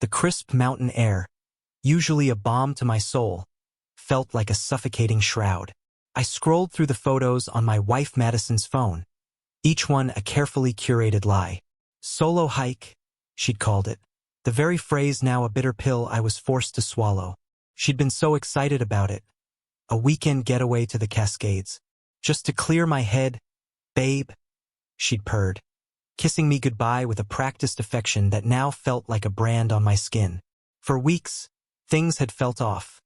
The crisp mountain air, usually a balm to my soul, felt like a suffocating shroud. I scrolled through the photos on my wife Madison's phone, each one a carefully curated lie. Solo hike, she'd called it. The very phrase now a bitter pill I was forced to swallow. She'd been so excited about it. A weekend getaway to the Cascades. Just to clear my head, babe, she'd purred, kissing me goodbye with a practiced affection that now felt like a brand on my skin. For weeks, things had felt off.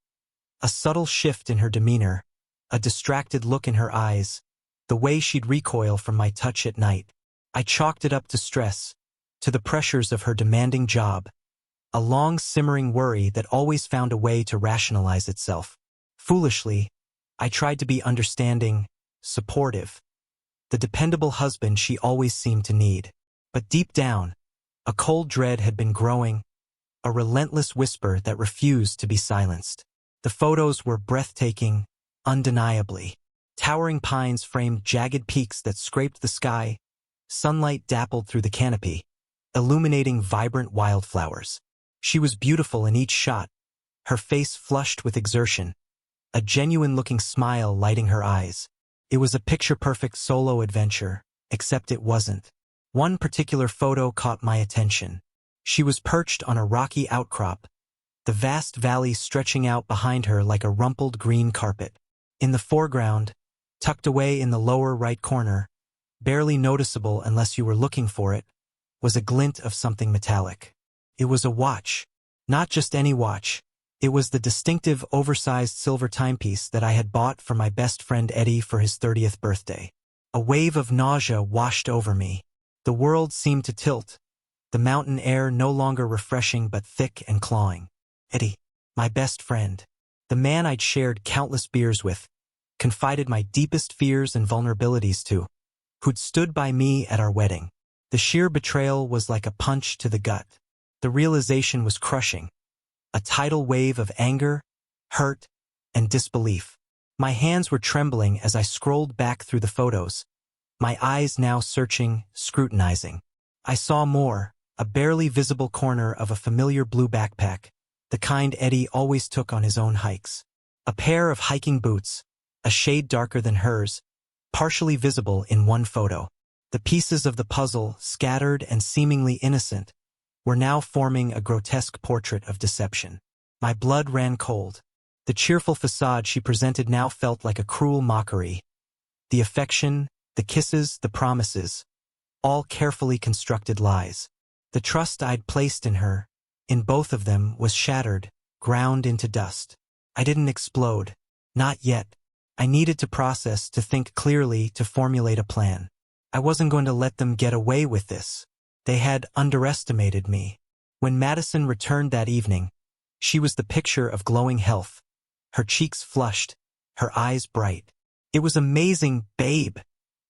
A subtle shift in her demeanor, a distracted look in her eyes, the way she'd recoil from my touch at night. I chalked it up to stress, to the pressures of her demanding job, a long simmering worry that always found a way to rationalize itself. Foolishly, I tried to be understanding, supportive, the dependable husband she always seemed to need. But deep down, a cold dread had been growing, a relentless whisper that refused to be silenced. The photos were breathtaking, undeniably. Towering pines framed jagged peaks that scraped the sky. Sunlight dappled through the canopy, illuminating vibrant wildflowers. She was beautiful in each shot, her face flushed with exertion, a genuine-looking smile lighting her eyes. It was a picture-perfect solo adventure, except it wasn't. One particular photo caught my attention. She was perched on a rocky outcrop, the vast valley stretching out behind her like a rumpled green carpet. In the foreground, tucked away in the lower right corner, barely noticeable unless you were looking for it, was a glint of something metallic. It was a watch. Not just any watch. It was the distinctive oversized silver timepiece that I had bought for my best friend Eddie for his 30th birthday. A wave of nausea washed over me. The world seemed to tilt, the mountain air no longer refreshing but thick and clawing. Eddie, my best friend, the man I'd shared countless beers with, confided my deepest fears and vulnerabilities to, who'd stood by me at our wedding. The sheer betrayal was like a punch to the gut. The realization was crushing, a tidal wave of anger, hurt, and disbelief. My hands were trembling as I scrolled back through the photos, my eyes now searching, scrutinizing. I saw more, a barely visible corner of a familiar blue backpack, the kind Eddie always took on his own hikes. A pair of hiking boots, a shade darker than hers, partially visible in one photo. The pieces of the puzzle, scattered and seemingly innocent, were now forming a grotesque portrait of deception. My blood ran cold. The cheerful facade she presented now felt like a cruel mockery. The affection, the kisses, the promises, all carefully constructed lies. The trust I'd placed in her, in both of them, was shattered, ground into dust. I didn't explode. Not yet. I needed to process, to think clearly, to formulate a plan. I wasn't going to let them get away with this. They had underestimated me. When Madison returned that evening, she was the picture of glowing health, her cheeks flushed, her eyes bright. "It was amazing, babe,"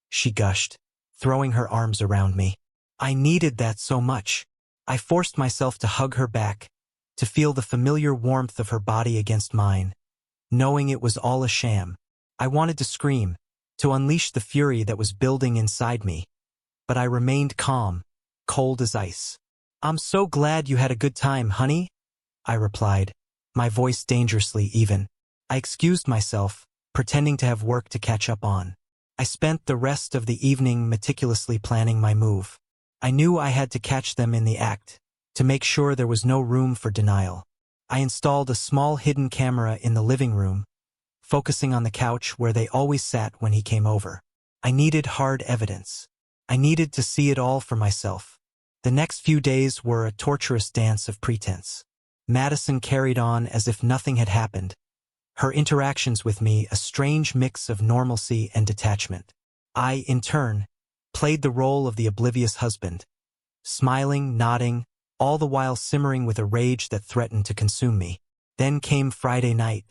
she gushed, throwing her arms around me. I needed that so much. I forced myself to hug her back, to feel the familiar warmth of her body against mine, knowing it was all a sham. I wanted to scream, to unleash the fury that was building inside me, but I remained calm, cold as ice. "I'm so glad you had a good time, honey," I replied, my voice dangerously even. I excused myself, pretending to have work to catch up on. I spent the rest of the evening meticulously planning my move. I knew I had to catch them in the act, to make sure there was no room for denial. I installed a small hidden camera in the living room, focusing on the couch where they always sat when he came over. I needed hard evidence. I needed to see it all for myself. The next few days were a torturous dance of pretense. Madison carried on as if nothing had happened, her interactions with me a strange mix of normalcy and detachment. I, in turn, played the role of the oblivious husband, smiling, nodding, all the while simmering with a rage that threatened to consume me. Then came Friday night.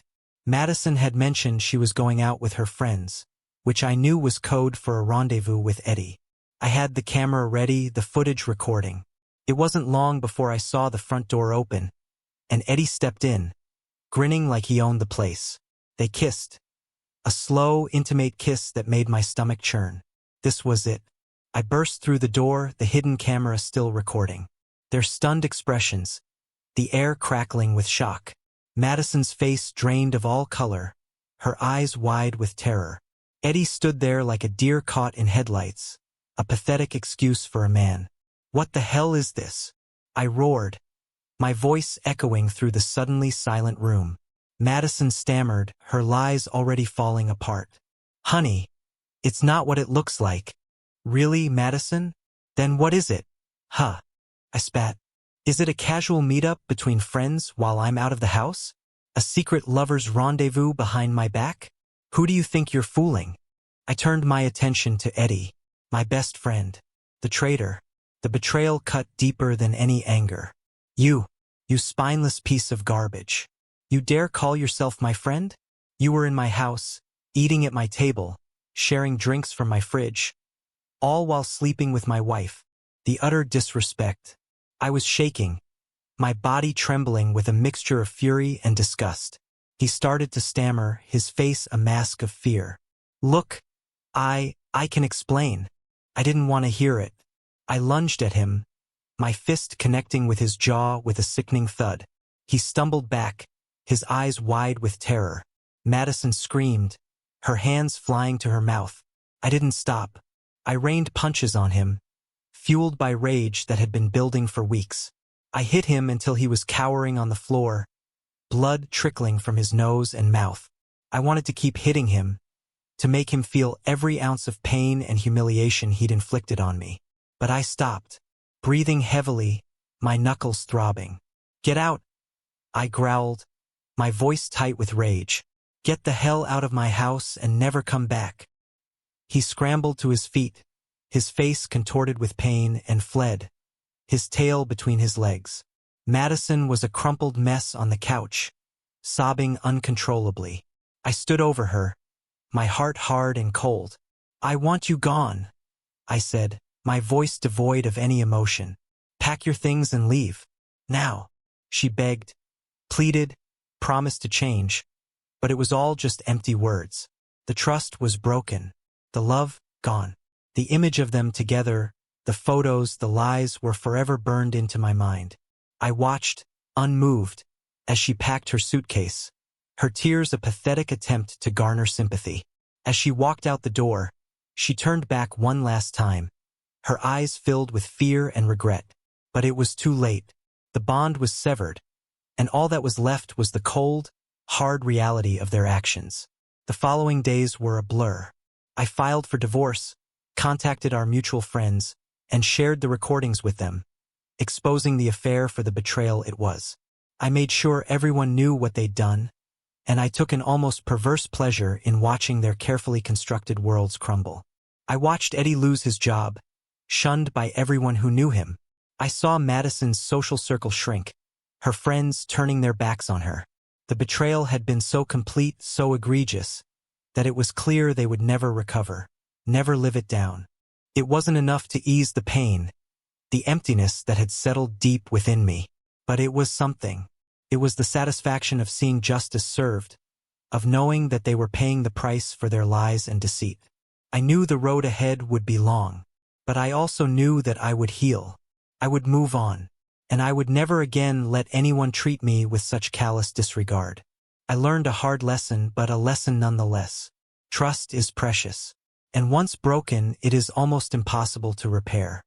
Madison had mentioned she was going out with her friends, which I knew was code for a rendezvous with Eddie. I had the camera ready, the footage recording. It wasn't long before I saw the front door open, and Eddie stepped in, grinning like he owned the place. They kissed. A slow, intimate kiss that made my stomach churn. This was it. I burst through the door, the hidden camera still recording. Their stunned expressions, the air crackling with shock. Madison's face drained of all color, her eyes wide with terror. Eddie stood there like a deer caught in headlights, a pathetic excuse for a man. "What the hell is this?" I roared, my voice echoing through the suddenly silent room. Madison stammered, her lies already falling apart. "Honey, it's not what it looks like." "Really, Madison? Then what is it?" "Huh," I spat. "Is it a casual meetup between friends while I'm out of the house? A secret lover's rendezvous behind my back? Who do you think you're fooling?" I turned my attention to Eddie, my best friend, the traitor. The betrayal cut deeper than any anger. You spineless piece of garbage. You dare call yourself my friend? You were in my house, eating at my table, sharing drinks from my fridge, all while sleeping with my wife. The utter disrespect. I was shaking, my body trembling with a mixture of fury and disgust. He started to stammer, his face a mask of fear. "Look, I can explain." I didn't want to hear it. I lunged at him, my fist connecting with his jaw with a sickening thud. He stumbled back, his eyes wide with terror. Madison screamed, her hands flying to her mouth. I didn't stop. I rained punches on him, fueled by rage that had been building for weeks. I hit him until he was cowering on the floor, blood trickling from his nose and mouth. I wanted to keep hitting him, to make him feel every ounce of pain and humiliation he'd inflicted on me. But I stopped, breathing heavily, my knuckles throbbing. "Get out," I growled, my voice tight with rage. "Get the hell out of my house and never come back." He scrambled to his feet, his face contorted with pain, and fled, his tail between his legs. Madison was a crumpled mess on the couch, sobbing uncontrollably. I stood over her, my heart hard and cold. "I want you gone," I said, my voice devoid of any emotion. "Pack your things and leave. Now." She begged, pleaded, promised to change, but it was all just empty words. The trust was broken, the love gone. The image of them together, the photos, the lies were forever burned into my mind. I watched, unmoved, as she packed her suitcase, her tears a pathetic attempt to garner sympathy. As she walked out the door, she turned back one last time, her eyes filled with fear and regret. But it was too late. The bond was severed, and all that was left was the cold, hard reality of their actions. The following days were a blur. I filed for divorce, contacted our mutual friends, and shared the recordings with them, exposing the affair for the betrayal it was. I made sure everyone knew what they'd done, and I took an almost perverse pleasure in watching their carefully constructed worlds crumble. I watched Eddie lose his job, shunned by everyone who knew him. I saw Madison's social circle shrink, her friends turning their backs on her. The betrayal had been so complete, so egregious, that it was clear they would never recover, never live it down. It wasn't enough to ease the pain, the emptiness that had settled deep within me. But it was something. It was the satisfaction of seeing justice served, of knowing that they were paying the price for their lies and deceit. I knew the road ahead would be long, but I also knew that I would heal. I would move on, and I would never again let anyone treat me with such callous disregard. I learned a hard lesson, but a lesson nonetheless. Trust is precious, and once broken, it is almost impossible to repair.